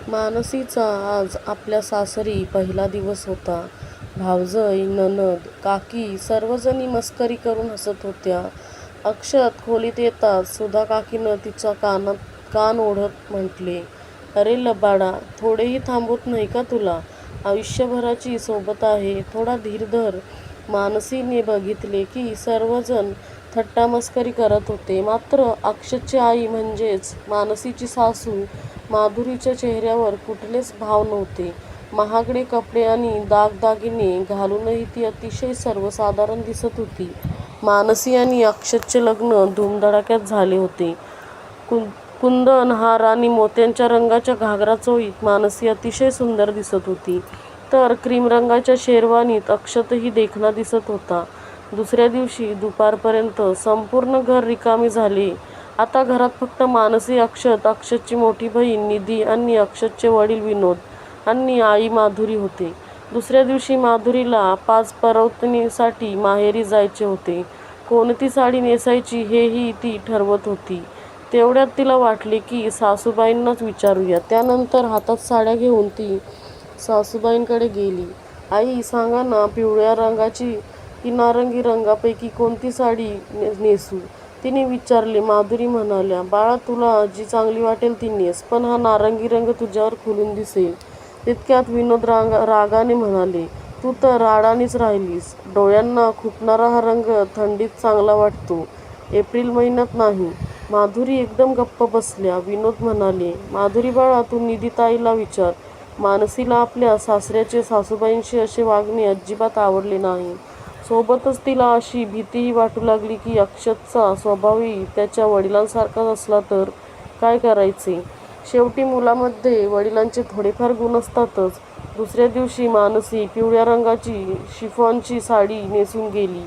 मानसीचा आज आपल्या सासरी पहिला दिवस होता. भावजय, नणद, काकी सर्वजणी मस्करी करून हसत होत्या. अक्षत खोलीत येताच सुधा काकीनं तिच्या कान ओढत म्हटले, "अरे लबाडा, थोडेही थांबवत नाही का तुला? आयुष्यभराची सोबत आहे, थोडा धीर धर." मानसीने बघितले की सर्वजण थट्टामस्करी करत होते, मात्र अक्षतची आई म्हणजेच मानसीची सासू माधुरीच्या चेहऱ्यावर कुठलेच भाव नव्हते. महागडे कपडे आणि दागदागिने घालूनही ती अतिशय सर्वसाधारण दिसत होती. मानसी आणि अक्षतचे लग्न धूमधडाक्यात झाले होते. कुंदन, हार आणि मोत्यांच्या रंगाच्या घागरा चोळीत मानसी अतिशय सुंदर दिसत होती, तर क्रीम रंगाच्या शेरवानीत अक्षतही देखणा दिसत होता. दुसऱ्या दिवशी दुपारपर्यंत संपूर्ण घर रिकामे झाले. आता घरात फक्त मानसी, अक्षत, अक्षतची मोठी बहीण निधी आणि अक्षतचे वडील विनोद आणि आई माधुरी होते. दुसऱ्या दिवशी माधुरीला पाचपरवतनीसाठी माहेरी जायचे होते. कोणती साडी नेसायची हेही ती ठरवत होती. तेवढ्यात तिला वाटले की सासूबाईंनाच विचारूया. त्यानंतर हातात साड्या घेऊन ती सासूबाईंकडे गेली. "आई, सांगा ना, पिवळ्या रंगाची की नारंगी रंगापैकी कोणती साडी नेसू?" तिने विचारले. माधुरी म्हणाल्या, "बाळा, तुला जी चांगली वाटेल ती नेस, पण हा नारंगी रंग तुझ्यावर खुलून दिसेल." तितक्यात विनोद रागाने म्हणाले, "तू तर अडाणीच राहिलीस. डोळ्यांना खुपणारा हा रंग थंडीत चांगला वाटतो, एप्रिल महिन्यात नाही." माधुरी एकदम गप्प बसल्या. विनोद म्हणाले, "माधुरी बाळा, तू निधीताईला विचार." मानसीला आपल्या सासऱ्याचे सासूबाईंशी असे वागणे अजिबात आवडले नाही. सोबतच तिला अशी भीतीही वाटू लागली की अक्षतचा स्वभावही त्याच्या वडिलांसारखाच असला तर काय करायचे? शेवटी मुलामध्ये वडिलांचे थोडेफार गुण असतातच. दुसऱ्या दिवशी मानसी पिवळ्या रंगाची शिफॉनची साडी नेसून गेली.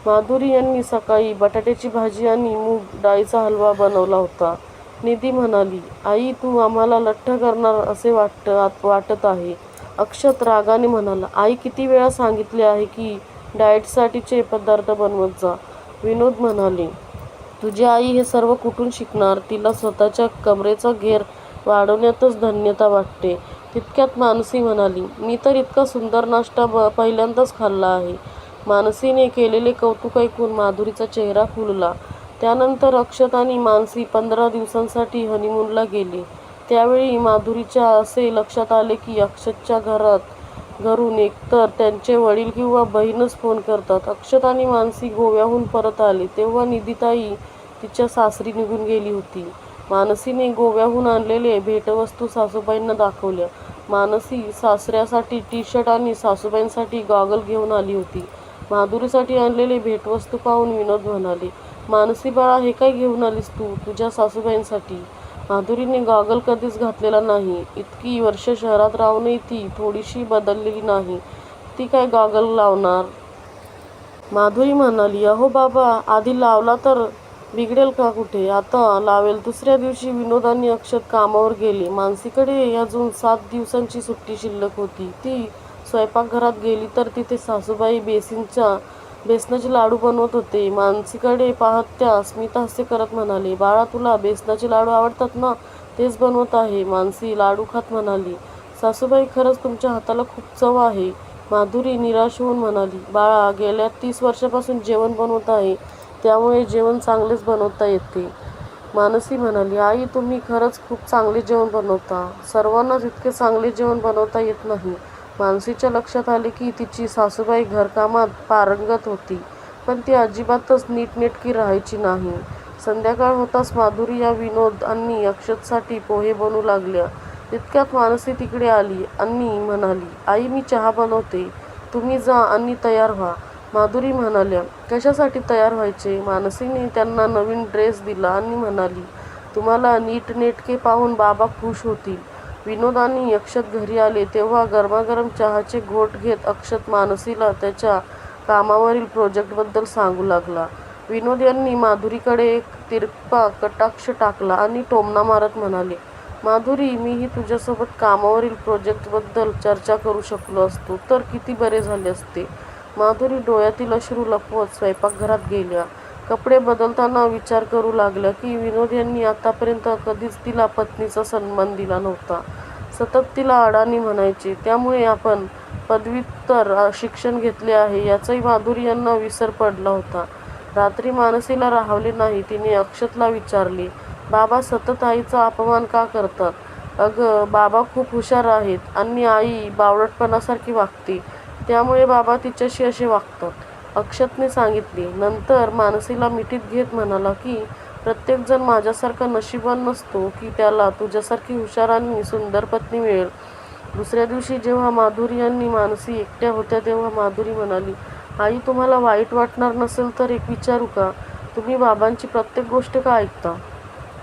माधुरी यांनी सकाळी बटाट्याची भाजी आणि मूग डाळीचा हलवा बनवला होता. निधी म्हणाली, "आई, तू आम्हाला लठ्ठ करणार असे वाटत आहे." अक्षत रागाने म्हणाला, "आई, किती वेळा सांगितले आहे की डाएटसाठीचे पदार्थ बनवत जा." विनोद म्हणाले, "तुझी आई हे सर्व कुठून शिकणार? तिला स्वतःच्या कमरेचा घेर वाढवण्यातच धन्यता वाटते." तितक्यात मानसी म्हणाली, "मी तर इतका सुंदर नाश्ता पहिल्यांदाच खाल्ला आहे." मानसीने केलेले कौतुक ऐकून माधुरीचा चेहरा फुलला. त्यानंतर अक्षत आणि मानसी 15 दिवसांसाठी हनीमूनला गेले. त्यावेळी माधुरीच्या असे लक्षात आले की अक्षतच्या घरून एकतर त्यांचे वडील किंवा बहीणच फोन करतात. अक्षत आणि मानसी गोव्याहून परत आले तेव्हा निधीताई तिच्या सासरी निघून गेली होती. मानसीने गोव्याहून आणलेले भेटवस्तू सासूबाईंना दाखवल्या. मानसी सासऱ्यासाठी टी-शर्ट आणि सासूबाईंसाठी गॉगल घेऊन आली होती. माधुरीसाठी आणलेले भेटवस्तू पाहून विनोद म्हणाले, "मानसी बाळा, हे काय घेऊन आलीस तू तुझ्या सासूबाईंसाठी?" माधुरीने गॉगल कधीच घातलेला नाही. इतकी वर्ष शहरात राहूनही ती थोडीशी बदललेली नाही. ती काय गॉगल लावणार? माधुरी म्हणाली, "अहो बाबा, आधी लावला तर बिघडेल का कुठे? आता लावेल." दुसऱ्या दिवशी विनोद आणि अक्षत कामावर गेले. मानसीकडे अजून 7 दिवसांची सुट्टी शिल्लक होती. ती स्वयंपाकघरात गेली तर तिथे सासूबाई बेसनाचे लाडू बनवत होते. मानसीकडे पाहत त्या स्मितहास्य करत म्हणाले, "बाळा, तुला बेसनाचे लाडू आवडतात ना? तेच बनवत आहे." मानसी लाडू खात म्हणाली, "सासूबाई, खरंच तुमच्या हाताला खूप चव आहे." माधुरी निराश होऊन म्हणाली, "बाळा, गेल्या 30 वर्षापासून जेवण बनवत आहे, त्यामुळे जेवण चांगलेच बनवता येते." मानसी म्हणाली, "आई, तुम्ही खरंच खूप चांगले जेवण बनवता. सर्वांनाच इतके चांगले जेवण बनवता येत नाही." मानसीच्या लक्षात आले की तिची सासूबाई घरकामात पारंगत होती, पण ती अजिबातच नीटनेटकी राहायची नाही. संध्याकाळ होताच माधुरी या विनोद आणि अक्षतसाठी पोहे बनवू लागल्या. तितक्यात मानसी तिकडे आली आणि म्हणाली, "आई, मी चहा बनवते, तुम्ही जा आणि तयार व्हा." माधुरी म्हणाल्या, "कशासाठी तयार व्हायचे?" मानसीने त्यांना नवीन ड्रेस दिला आणि म्हणाली, "तुम्हाला नीटनेटके पाहून बाबा खुश होतील." विनोद आणि अक्षत घरी आले तेव्हा गरमागरम चहाचे घोट घेत अक्षत मानसीला त्याच्या कामावरील प्रोजेक्टबद्दल सांगू लागला. विनोद यांनी माधुरीकडे एक तिरपा कटाक्ष टाकला आणि टोमणा मारत म्हणाले, "माधुरी, मीही तुझ्यासोबत कामावरील प्रोजेक्टबद्दल चर्चा करू शकलो असतो तर किती बरे झाले असते." माधुरी डोळ्यातील अश्रू लपवत स्वयंपाकघरात गेल्या. कपडे बदलताना विचार करू लागल्या की विनोद यांनी आतापर्यंत कधीच तिला पत्नीचा सन्मान दिला नव्हता. सतत तिला अडाणी म्हणायचे. त्यामुळे आपण पदव्युत्तर शिक्षण घेतले आहे याचाही माधुरी यांना विसर पडला होता. रात्री मानसीला राहवले नाही. तिने अक्षतला विचारले, बाबा सतत आईचा अपमान का करतात? अगं बाबा खूप हुशार आहेत आणि आई बावळटपणासारखी वागते, त्यामुळे बाबा तिच्याशी असे वागतात, अक्षतने सांगितले. नंतर मानसीला मिठीत घेत म्हणाला की प्रत्येकजण माझ्यासारखा नशीबवान नसतो की त्याला तुझ्यासारखी हुशार आणि सुंदर पत्नी मिळेल. दुसऱ्या दिवशी जेव्हा माधुरी आणि मानसी एकट्या होत्या तेव्हा माधुरी म्हणाली, आई तुम्हाला वाईट वाटणार नसेल तर एक विचारू का? तुम्ही बाबांची प्रत्येक गोष्ट का ऐकता?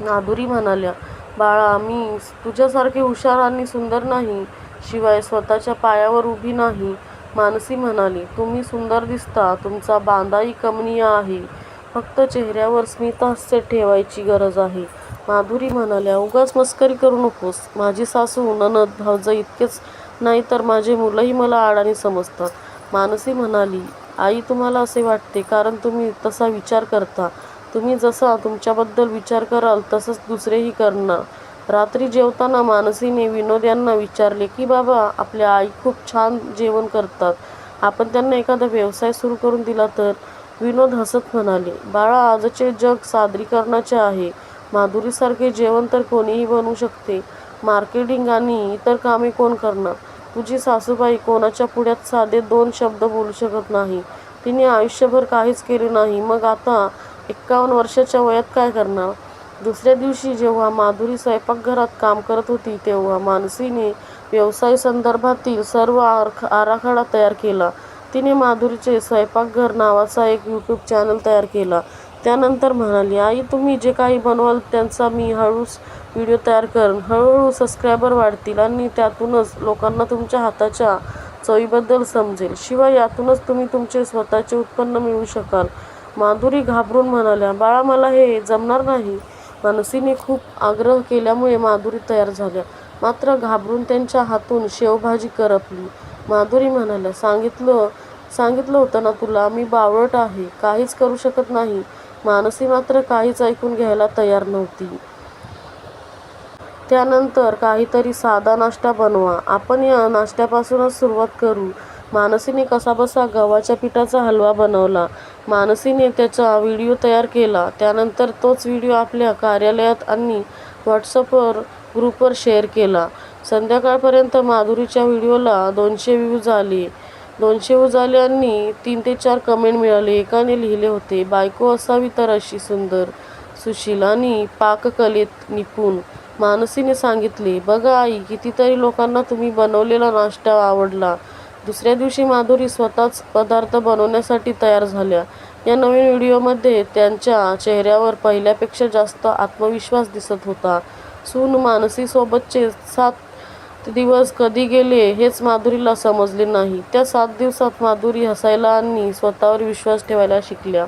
माधुरी म्हणाल्या, बाळा मी तुझ्यासारखे हुशार आणि सुंदर नाही, शिवाय स्वतःच्या पायावर उभी नाही. मानसी म्हणाली, तुम्ही सुंदर दिसता, तुमचा बांधाही कमनीय आहे, फक्त चेहऱ्यावर स्मितहास्य ठेवायची गरज आहे. माधुरी म्हणाल्या, उगाच मस्करी करू नकोस. माझी सासू, नणद, भावजय इतकेच नाही तर माझे मुलंही मला अडाणी समजतात. मानसी म्हणाली, आई तुम्हाला असे वाटते कारण तुम्ही तसा विचार करता. तुम्ही जसा तुमच्याबद्दल विचार कराल तसंच दुसरेही करणार. रात्री जेवताना मानसीने विनोद यांना विचारले की बाबा आपल्या आई खूप छान जेवण करतात, आपण त्यांना एखादा व्यवसाय सुरू करून दिला तर? विनोद हसत म्हणाले, बाळा आजचे जग सादरीकरणाचे आहे. माधुरीसारखे जेवण तर कोणीही बनवू शकते. मार्केटिंग आणि इतर कामे कोण करणार? तुझी सासूबाई कोणाच्या पुढ्यात साधे 2 शब्द बोलू शकत नाही. तिने आयुष्यभर काहीच केले नाही, मग आता 51 वर्षाच्या वयात काय करणार? दुसऱ्या दिवशी जेव्हा माधुरी स्वयंपाकघरात काम करत होती तेव्हा मानसीने व्यवसाय संदर्भातील सर्व आराखडा तयार केला. तिने माधुरीचे स्वयंपाकघर नावाचा एक यूट्यूब चॅनल तयार केला. त्यानंतर म्हणाली, आई तुम्ही जे काही बनवाल त्यांचा मी हळूच व्हिडिओ तयार करेन. हळूहळू सबस्क्रायबर वाढतील आणि त्यातूनच लोकांना तुमच्या हाताच्या चवीबद्दल समजेल. शिवाय यातूनच तुम्ही तुमचे स्वतःचे उत्पन्न मिळवू शकाल. माधुरी घाबरून म्हणाल्या, बाळा मला हे जमणार नाही. मानसीने खूप आग्रह केल्यामुळे माधुरी तयार झाल्या, मात्र घाबरून त्यांच्या हातून शेवभाजी करपली. माधुरी म्हणाल्या, सांगितलं होतं ना तुला, मी बावळट आहे, काहीच करू शकत नाही. मानसी मात्र काहीच ऐकून घ्यायला तयार नव्हती. त्यानंतर काहीतरी साधा नाश्ता बनवा, आपण या नाश्त्यापासूनच सुरुवात करू. मानसीने कसाबसा गव्हाच्या पिठाचा हलवा बनवला. मानसीने त्याचा व्हिडिओ तयार केला. त्यानंतर तोच व्हिडिओ आपल्या कार्यालयात आणि व्हॉट्सअपवर ग्रुपवर शेअर केला. संध्याकाळपर्यंत माधुरीच्या व्हिडिओला 200 व्ह्यूज आले. 200 व्ह्यूज आले आणि 3 ते 4 कमेंट मिळाले. एकाने लिहिले होते, बायको असावी तर अशी सुंदर, सुशील आणि पाककलेत निपुण. मानसीने सांगितले, बघा आई कितीतरी लोकांना तुम्ही बनवलेला नाश्ता आवडला. दुसऱ्या दिवशी माधुरी स्वतःच पदार्थ बनवण्यासाठी तयार झाल्या. या नवीन व्हिडिओमध्ये त्यांच्या चेहऱ्यावर पहिल्यापेक्षा जास्त आत्मविश्वास दिसत होता. सून मानसीसोबतचे 7 दिवस कधी गेले हेच माधुरीला समजले नाही. त्या 7 दिवसात माधुरी हसायला आणि स्वतःवर विश्वास ठेवायला शिकल्या.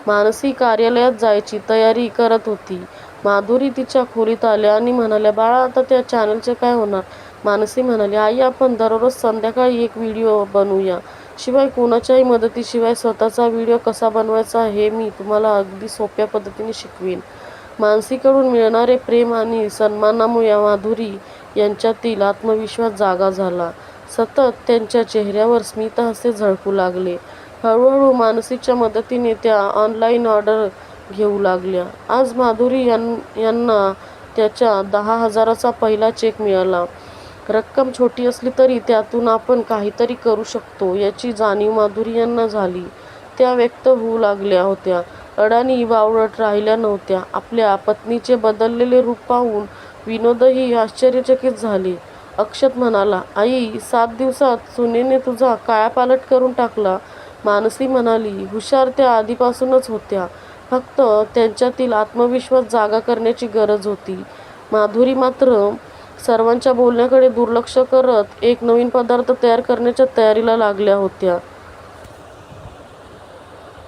मानसी कार्यालयात जायची तयारी करत होती. माधुरी तिच्या खोलीत आल्या आणि म्हणाल्या, बाळा आता त्या चॅनलचे काय होणार? मानसी म्हणाली, आई आपण दररोज संध्याकाळी एक व्हिडिओ बनवूया. शिवाय कोणाच्याही मदतीशिवाय स्वतःचा व्हिडिओ कसा बनवायचा हे मी तुम्हाला अगदी सोप्या पद्धतीने शिकवेन. मानसीकडून मिळणारे प्रेम आणि सन्मानामुळे माधुरी यांच्यातील आत्मविश्वास जागा झाला. सतत त्यांच्या चेहऱ्यावर स्मितहास्य झळकू लागले. हळूहळू मानसीच्या मदतीने त्या ऑनलाईन ऑर्डर घेऊ लागल्या. आज माधुरी यांना त्याच्या 10,000चा पहिला चेक मिळाला. रक्कम छोटी असली तरी त्यातून आपण काहीतरी करू शकतो याची जाणीव माधुरी यांना झाली. त्या व्यक्त होऊ लागल्या होत्या, अडाणी बावळट राहिल्या नव्हत्या. आपल्या पत्नीचे बदललेले रूप पाहून विनोदही आश्चर्यचकित झाले. अक्षत म्हणाला, आई 7 दिवसात सुनेने तुझा कायापालट करून टाकला. मानसी म्हणाली, हुशार त्या आधीपासूनच होत्या, फक्त त्यांच्यातील आत्मविश्वास जागा करण्याची गरज होती. माधुरी मात्र सर्वांच्या बोलण्याकडे दुर्लक्ष करत एक नवीन पदार्थ तयार करण्याच्या तयारीला लागल्या होत्या.